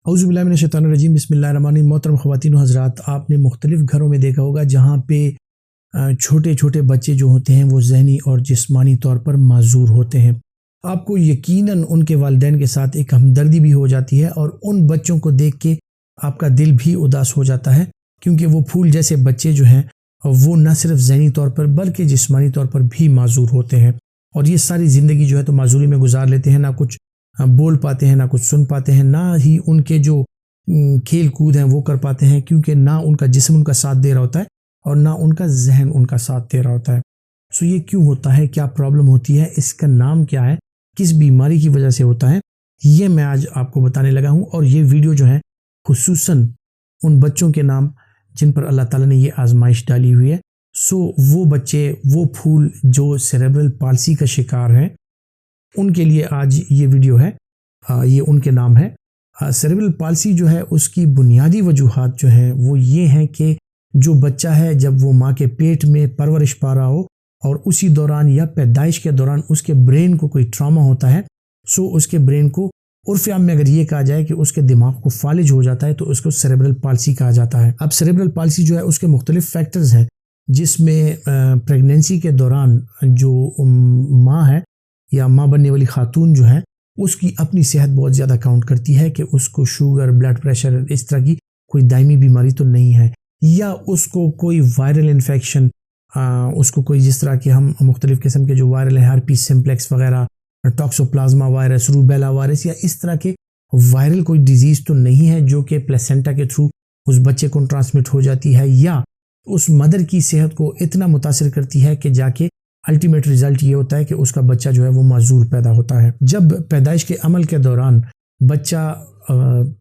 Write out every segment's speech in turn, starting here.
औज़ु बिल्लाहि मिनश शैतानिर रजीम बिस्मिल्लाहिर्रहमानिर्रहीम। मोहतरम ख़वातीन व हज़रात, आपने मुख्तलिफ़ घरों में देखा होगा जहाँ पे छोटे छोटे बच्चे जो होते हैं वो ज़हनी और जिस्मानी तौर पर माज़ूर होते हैं। आपको यकीनन उनके वालिदैन के साथ एक हमदर्दी भी हो जाती है और उन बच्चों को देख के आपका दिल भी उदास हो जाता है, क्योंकि वो फूल जैसे बच्चे जो हैं वो न सिर्फ ज़हनी तौर पर बल्कि जिस्मानी तौर पर भी माज़ूर होते हैं और ये सारी ज़िंदगी जो है तो माज़ूरी में गुजार लेते हैं। ना कुछ बोल पाते हैं, ना कुछ सुन पाते हैं, ना ही उनके जो खेल कूद हैं वो कर पाते हैं, क्योंकि ना उनका जिस्म उनका साथ दे रहा होता है और ना उनका जहन उनका साथ दे रहा होता है। सो ये क्यों होता है, क्या प्रॉब्लम होती है, इसका नाम क्या है, किस बीमारी की वजह से होता है, ये मैं आज आपको बताने लगा हूँ। और ये वीडियो जो है खुसूसन उन बच्चों के नाम जिन पर अल्लाह ताला ने ये आजमाइश डाली हुई है। सो वो बच्चे, वो फूल जो सेरेब्रल पाल्सी का शिकार हैं, उनके लिए आज ये वीडियो है। ये उनके नाम है। सेरेब्रल पाल्सी जो है उसकी बुनियादी वजूहात जो हैं वो ये हैं कि जो बच्चा है जब वो माँ के पेट में परवरिश पा रहा हो और उसी दौरान या पैदाइश के दौरान उसके ब्रेन को कोई ट्रॉमा होता है, सो उसके ब्रेन को उर्फ़-ए-आम में अगर ये कहा जाए कि उसके दिमाग को फालिज हो जाता है तो उसको सेरेब्रल पाल्सी कहा जाता है। अब सेरेब्रल पाल्सी जो है उसके मुख्तलिफ फैक्टर्स हैं, जिसमें प्रेगनेंसी के दौरान जो माँ है या माँ बनने वाली खातून जो है उसकी अपनी सेहत बहुत ज़्यादा काउंट करती है कि उसको शुगर, ब्लड प्रेशर, इस तरह की कोई दायमी बीमारी तो नहीं है, या उसको कोई वायरल इन्फेक्शन, उसको कोई जिस तरह के हम मुख्तलिफ़ किस्म के जो वायरल है, हर्पीस सिम्प्लेक्स वगैरह, टॉक्सोप्लाज्मा वायरस, रूबेला वायरस, या इस तरह के वायरल कोई डिजीज़ तो नहीं है जो कि प्लेसेंटा के थ्रू उस बच्चे को ट्रांसमिट हो जाती है, या उस मदर की सेहत को इतना मुतासिर करती है कि जाके अल्टीमेट रिज़ल्ट ये होता है कि उसका बच्चा जो है वो माजूर पैदा होता है। जब पैदाइश के अमल के दौरान बच्चा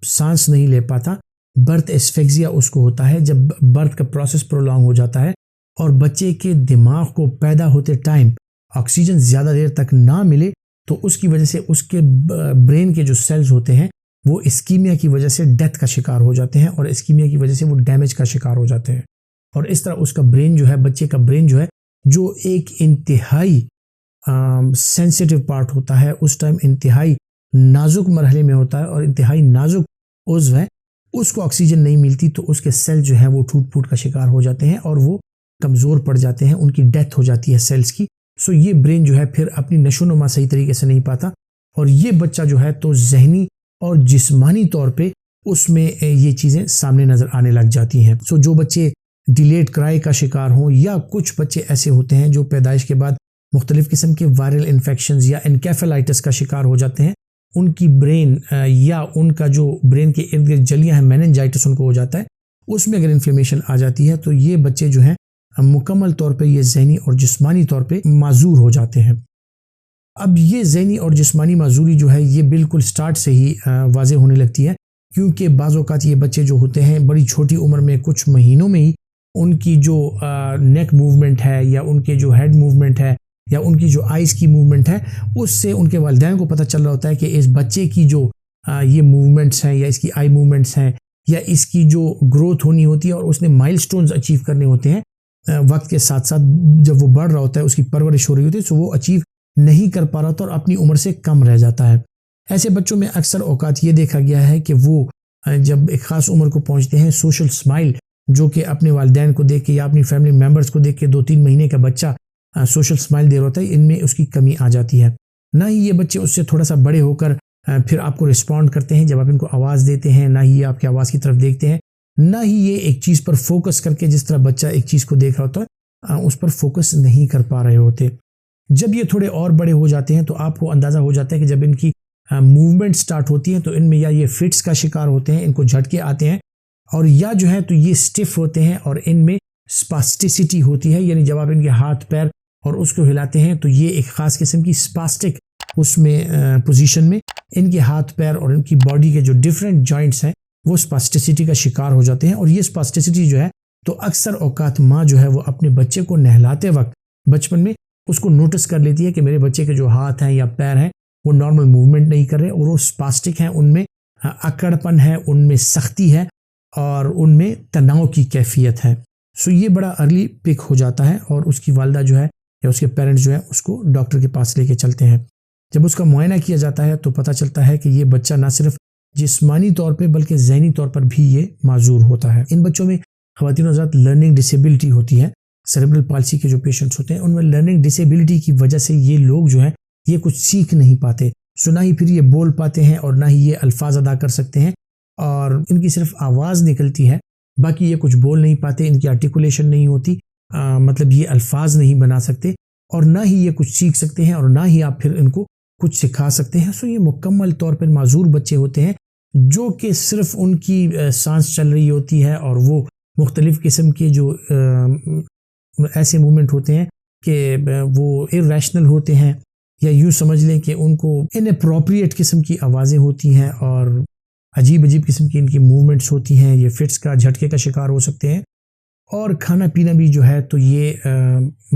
सांस नहीं ले पाता, बर्थ एस्फेक्सिया उसको होता है। जब बर्थ का प्रोसेस प्रोलॉन्ग हो जाता है और बच्चे के दिमाग को पैदा होते टाइम ऑक्सीजन ज़्यादा देर तक ना मिले तो उसकी वजह से उसके ब्रेन के जो सेल्स होते हैं वो इस्कीमिया की वजह से डेथ का शिकार हो जाते हैं और इस्कीमिया की वजह से वो डैमेज का शिकार हो जाते हैं। और इस तरह उसका ब्रेन जो है, बच्चे का ब्रेन जो है, जो एक इंतहाई सेंसिटिव पार्ट होता है, उस टाइम इंतहाई नाजुक मरहले में होता है और इंतहाई नाजुक उज़्व है, उसको ऑक्सीजन नहीं मिलती तो उसके सेल जो है वो टूट फूट का शिकार हो जाते हैं और वो कमज़ोर पड़ जाते हैं, उनकी डेथ हो जाती है सेल्स की। सो ये ब्रेन जो है फिर अपनी नशोनुमा सही तरीके से नहीं पाता और ये बच्चा जो है तो जहनी और जिस्मानी तौर पे उसमें ये चीज़ें सामने नज़र आने लग जाती हैं। सो जो बच्चे डिलेड क्राई का शिकार हों, या कुछ बच्चे ऐसे होते हैं जो पैदाइश के बाद मुख्तलिफ़ किस्म के वायरल इन्फेक्शंस या एनकेफेलाइटिस का शिकार हो जाते हैं, उनकी ब्रेन या उनका जो ब्रेन के इर्द गिर्द जलियाँ हैं, मेनिंजाइटिस उनको हो जाता है, उसमें अगर इन्फ्लेमेशन आ जाती है तो ये बच्चे जो हैं मुकम्मल तौर पे ये ज़हनी और जिस्मानी तौर पे माजूर हो जाते हैं। अब ये ज़हनी और जिस्मानी माजूरी जो है ये बिल्कुल स्टार्ट से ही वाज़ेह होने लगती है, क्योंकि बाज़ औक़ात ये बच्चे जो होते हैं बड़ी छोटी उम्र में, कुछ महीनों में ही उनकी जो नेक मूवमेंट है या उनके जो हेड मूवमेंट है या उनकी जो आइज़ की मूवमेंट है, उससे उनके वालिदैन को पता चल रहा होता है कि इस बच्चे की जो ये मूवमेंट्स हैं या इसकी आई मूवमेंट्स हैं या इसकी जो ग्रोथ होनी होती है और उसने माइलस्टोन्स अचीव करने होते हैं वक्त के साथ साथ, जब वो बढ़ रहा होता है, उसकी परवरिश हो रही होती है, तो वो अचीव नहीं कर पा रहा था और अपनी उम्र से कम रह जाता है। ऐसे बच्चों में अक्सर औकात ये देखा गया है कि वो जब एक ख़ास उम्र को पहुँचते हैं, सोशल स्माइल जो कि अपने वालिदैन को देख के या अपनी फैमिली मेम्बर्स को देख के 2-3 महीने का बच्चा सोशल स्माइल दे रहा होता है, इनमें उसकी कमी आ जाती है। ना ही ये बच्चे उससे थोड़ा सा बड़े होकर फिर आपको रिस्पॉन्ड करते हैं जब आप इनको आवाज़ देते हैं, ना ही ये आपकी आवाज़ की तरफ देखते हैं, ना ही ये एक चीज़ पर फोकस करके, जिस तरह बच्चा एक चीज़ को देख रहा होता है उस पर फोकस नहीं कर पा रहे होते। जब ये थोड़े और बड़े हो जाते हैं तो आपको अंदाज़ा हो जाता है कि जब इनकी मूवमेंट स्टार्ट होती है तो इनमें या ये फिट्स का शिकार होते हैं, इनको झटके आते हैं, और या जो है तो ये स्टिफ होते हैं और इनमें स्पास्टिसिटी होती है, यानी जब आप इनके हाथ पैर और उसको हिलाते हैं तो ये एक ख़ास किस्म की स्पास्टिक उसमें पोजीशन में इनके हाथ पैर और इनकी बॉडी के जो डिफरेंट जॉइंट्स हैं वो स्पास्टिसिटी का शिकार हो जाते हैं। और ये स्पास्टिसिटी जो है तो अक्सर औकात माँ जो है वो अपने बच्चे को नहलाते वक्त बचपन में उसको नोटिस कर लेती है कि मेरे बच्चे के जो हाथ हैं या पैर हैं वो नॉर्मल मूवमेंट नहीं कर रहे और वो स्पास्टिक हैं, उनमें अकड़पन है, उनमें सख्ती है और उनमें तनाव की कैफियत है। सो ये बड़ा अर्ली पिक हो जाता है और उसकी वालिदा जो है या उसके पेरेंट्स जो है उसको डॉक्टर के पास लेके चलते हैं। जब उसका मुआयना किया जाता है तो पता चलता है कि ये बच्चा ना सिर्फ جسمانی طور پہ بلکہ ذہنی طور پر بھی یہ معذور ہوتا ہے۔ ان بچوں میں خواتین و حضرات لرننگ ڈسیبلٹی ہوتی ہے۔ سیریبرل پالسی کے جو پیشنٹس ہوتے ہیں ان میں لرننگ ڈسیبلٹی کی وجہ سے یہ لوگ جو ہیں یہ کچھ سیکھ نہیں پاتے، سو نہ ہی پھر یہ بول پاتے ہیں اور نہ ہی یہ الفاظ ادا کر سکتے ہیں، اور ان کی صرف آواز نکلتی ہے، باقی یہ کچھ بول نہیں پاتے، ان کی آرٹیکولیشن نہیں ہوتی، مطلب یہ الفاظ نہیں بنا سکتے، اور نہ ہی یہ کچھ سیکھ سکتے ہیں اور نہ ہی آپ پھر ان کو کچھ سکھا سکتے ہیں۔ سو یہ مکمل طور پر معذور بچے ہوتے ہیں جو کہ صرف ان کی سانس چل رہی ہوتی ہے، اور وہ مختلف قسم کے جو ایسے مومنٹ ہوتے ہیں کہ وہ ارریشنل ہوتے ہیں، یا یوں سمجھ لیں کہ ان کو اناپروپریٹ قسم کی آوازیں ہوتی ہیں اور عجیب قسم کی ان کی موومنٹس ہوتی ہیں، یہ فٹس کا جھٹکے کا شکار ہو سکتے ہیں، اور کھانا پینا بھی جو ہے تو یہ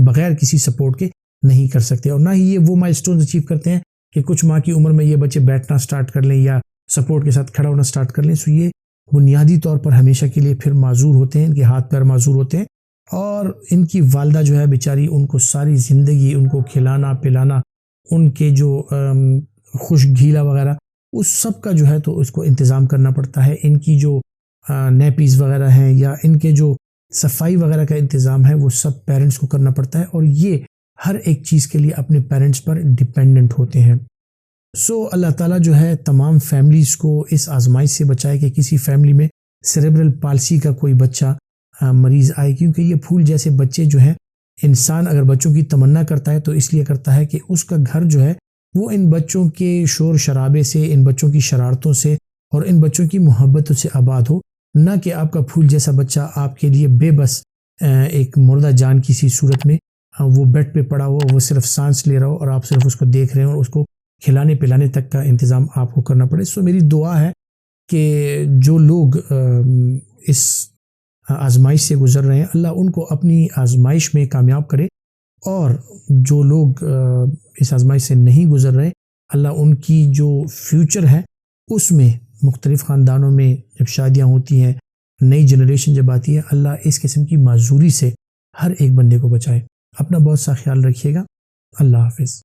بغیر کسی سپورٹ کے نہیں کر سکتے، اور نہ ہی یہ وہ مائلسٹونز اچیو کرتے ہیں کہ کچھ ماہ کی عمر میں یہ بچے بیٹھنا سٹارٹ کر لیں یا سپورٹ کے ساتھ کھڑا ہونا سٹارٹ کر لیں۔ سو یہ بنیادی طور پر ہمیشہ کے لیے پھر معذور ہوتے ہیں، ان کے ہاتھ پیر معذور ہوتے ہیں، اور ان کی والدہ جو ہے بیچاری ان کو ساری زندگی ان کو کھلانا پلانا، ان کے جو خوش گھیلا وغیرہ اس سب کا جو ہے تو اس کو انتظام کرنا پڑتا ہے، ان کی جو نیپیز وغیرہ ہیں یا ان کے جو صفائی وغیرہ کا انتظام ہے وہ سب پیرنٹس کو کرنا پڑتا ہے، اور یہ ہر ایک چیز کے لیے اپنے پیرنٹس پر ڈیپینڈنٹ ہوتے ہیں۔ سو اللہ تعالیٰ جو ہے تمام فیملیز کو اس آزمائش سے بچائے کہ کسی فیملی میں سیریبرل پالسی کا کوئی بچہ مریض آئے، کیونکہ یہ پھول جیسے بچے جو ہیں، انسان اگر بچوں کی تمنا کرتا ہے تو اس لیے کرتا ہے کہ اس کا گھر جو ہے وہ ان بچوں کے شور شرابے سے، ان بچوں کی شرارتوں سے اور ان بچوں کی محبتوں سے آباد ہو، نہ کہ آپ کا پھول جیسا بچہ آپ کے لیے بے بس ایک مردہ جان کسی صورت میں وہ بیڈ پہ پڑا ہو، وہ صرف سانس لے رہا ہو اور آپ صرف اس کو دیکھ رہے ہیں، اور اس کو کھلانے پلانے تک کا انتظام آپ کو کرنا پڑے۔ سو میری دعا ہے کہ جو لوگ اس آزمائش سے گزر رہے ہیں، اللہ ان کو اپنی آزمائش میں کامیاب کرے، اور جو لوگ اس آزمائش سے نہیں گزر رہے، اللہ ان کی جو فیوچر ہے اس میں مختلف خاندانوں میں جب شادیاں ہوتی ہیں، نئی جنریشن جب آتی ہے، اللہ اس قسم کی معذوری سے ہر ایک بندے کو بچائے۔ اپنا بہت سا خیال رکھیے گا۔ اللہ حافظ۔